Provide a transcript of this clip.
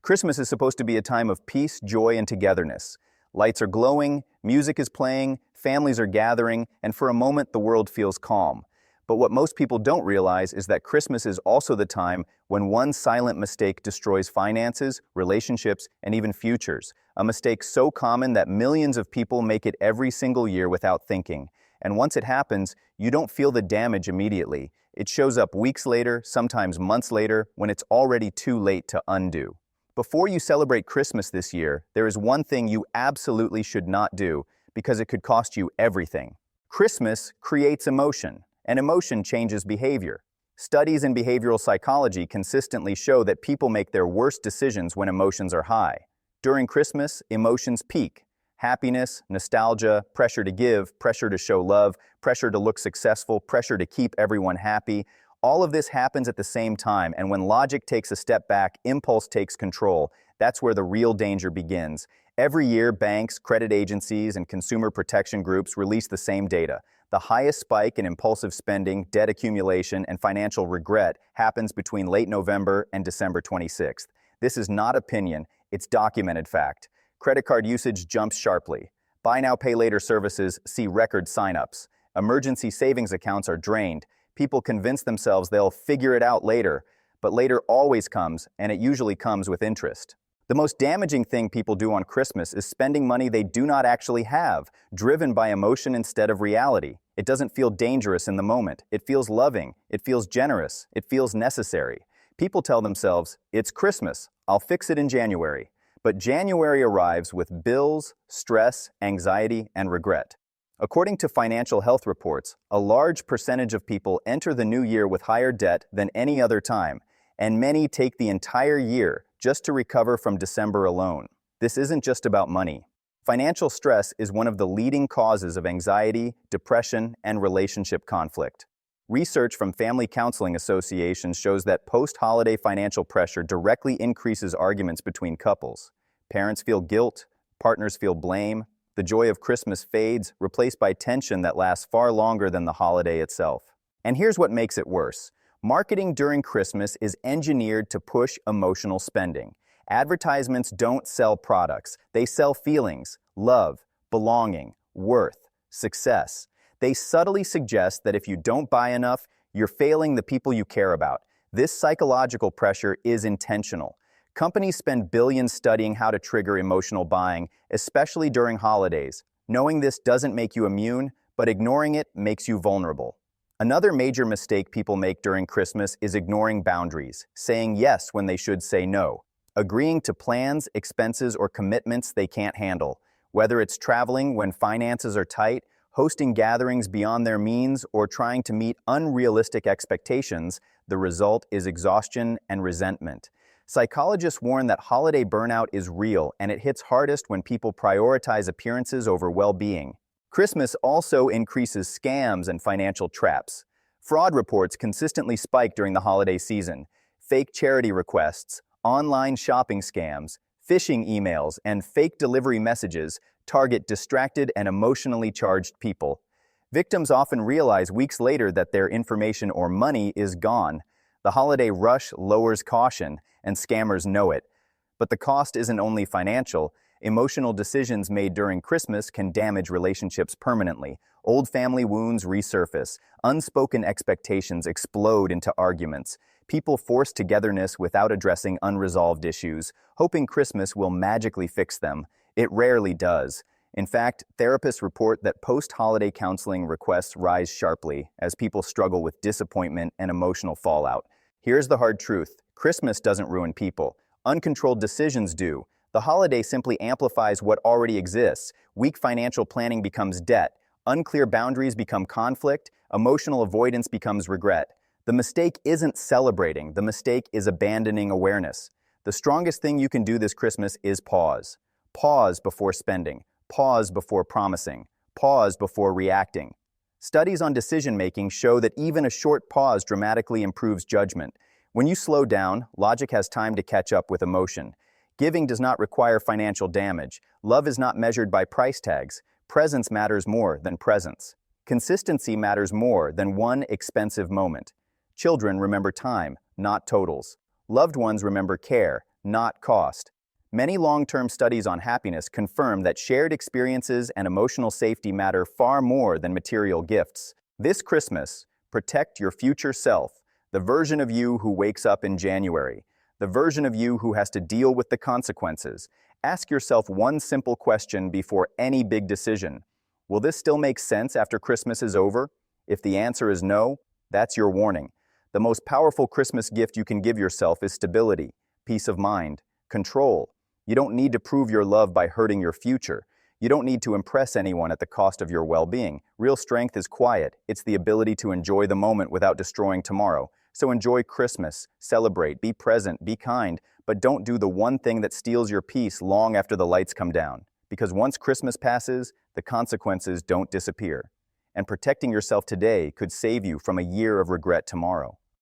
Christmas is supposed to be a time of peace, joy, and togetherness. Lights are glowing, music is playing, families are gathering, and for a moment the world feels calm. But what most people don't realize is that Christmas is also the time when one silent mistake destroys finances, relationships, and even futures. A mistake so common that millions of people make it every single year without thinking. And once it happens, you don't feel the damage immediately. It shows up weeks later, sometimes months later, when it's already too late to undo. Before you celebrate Christmas this year, there is one thing you absolutely should not do, because it could cost you everything. Christmas creates emotion, and emotion changes behavior. Studies in behavioral psychology consistently show that people make their worst decisions when emotions are high. During Christmas, emotions peak. Happiness, nostalgia, pressure to give, pressure to show love, pressure to look successful, pressure to keep everyone happy. All of this happens at the same time, and when logic takes a step back, impulse takes control. That's where the real danger begins. Every year, banks, credit agencies, and consumer protection groups release the same data. The highest spike in impulsive spending, debt accumulation, and financial regret happens between late November and December 26th. This is not opinion, it's documented fact. Credit card usage jumps sharply. Buy now, pay later services see record signups. Emergency savings accounts are drained. People convince themselves they'll figure it out later, but later always comes, and it usually comes with interest. The most damaging thing people do on Christmas is spending money they do not actually have, driven by emotion instead of reality. It doesn't feel dangerous in the moment. It feels loving. It feels generous. It feels necessary. People tell themselves, "It's Christmas. I'll fix it in January." But January arrives with bills, stress, anxiety, and regret. According to financial health reports, a large percentage of people enter the new year with higher debt than any other time, and many take the entire year just to recover from December alone. This isn't just about money. Financial stress is one of the leading causes of anxiety, depression, and relationship conflict. Research from family counseling associations shows that post-holiday financial pressure directly increases arguments between couples. Parents feel guilt, partners feel blame. The joy of Christmas fades, replaced by tension that lasts far longer than the holiday itself. And here's what makes it worse. Marketing during Christmas is engineered to push emotional spending. Advertisements don't sell products. They sell feelings, love, belonging, worth, success. They subtly suggest that if you don't buy enough, you're failing the people you care about. This psychological pressure is intentional. Companies spend billions studying how to trigger emotional buying, especially during holidays. Knowing this doesn't make you immune, but ignoring it makes you vulnerable. Another major mistake people make during Christmas is ignoring boundaries, saying yes when they should say no, agreeing to plans, expenses, or commitments they can't handle. Whether it's traveling when finances are tight, hosting gatherings beyond their means, or trying to meet unrealistic expectations, the result is exhaustion and resentment. Psychologists warn that holiday burnout is real, and it hits hardest when people prioritize appearances over well-being. Christmas also increases scams and financial traps. Fraud reports consistently spike during the holiday season. Fake charity requests, online shopping scams, phishing emails, and fake delivery messages target distracted and emotionally charged people. Victims often realize weeks later that their information or money is gone. The holiday rush lowers caution, and scammers know it. But the cost isn't only financial. Emotional decisions made during Christmas can damage relationships permanently. Old family wounds resurface. Unspoken expectations explode into arguments. People force togetherness without addressing unresolved issues, hoping Christmas will magically fix them. It rarely does. In fact, therapists report that post-holiday counseling requests rise sharply as people struggle with disappointment and emotional fallout. Here's the hard truth. Christmas doesn't ruin people. Uncontrolled decisions do. The holiday simply amplifies what already exists. Weak financial planning becomes debt. Unclear boundaries become conflict. Emotional avoidance becomes regret. The mistake isn't celebrating. The mistake is abandoning awareness. The strongest thing you can do this Christmas is pause. Pause before spending. Pause before promising. Pause before reacting. Studies on decision-making show that even a short pause dramatically improves judgment. When you slow down, logic has time to catch up with emotion. Giving does not require financial damage. Love is not measured by price tags. Presence matters more than presence. Consistency matters more than one expensive moment. Children remember time, not totals. Loved ones remember care, not cost. Many long-term studies on happiness confirm that shared experiences and emotional safety matter far more than material gifts. This Christmas, protect your future self, the version of you who wakes up in January, the version of you who has to deal with the consequences. Ask yourself one simple question before any big decision. Will this still make sense after Christmas is over? If the answer is no, that's your warning. The most powerful Christmas gift you can give yourself is stability, peace of mind, control. You don't need to prove your love by hurting your future. You don't need to impress anyone at the cost of your well-being. Real strength is quiet. It's the ability to enjoy the moment without destroying tomorrow. So enjoy Christmas, celebrate, be present, be kind, but don't do the one thing that steals your peace long after the lights come down. Because once Christmas passes, the consequences don't disappear. And protecting yourself today could save you from a year of regret tomorrow.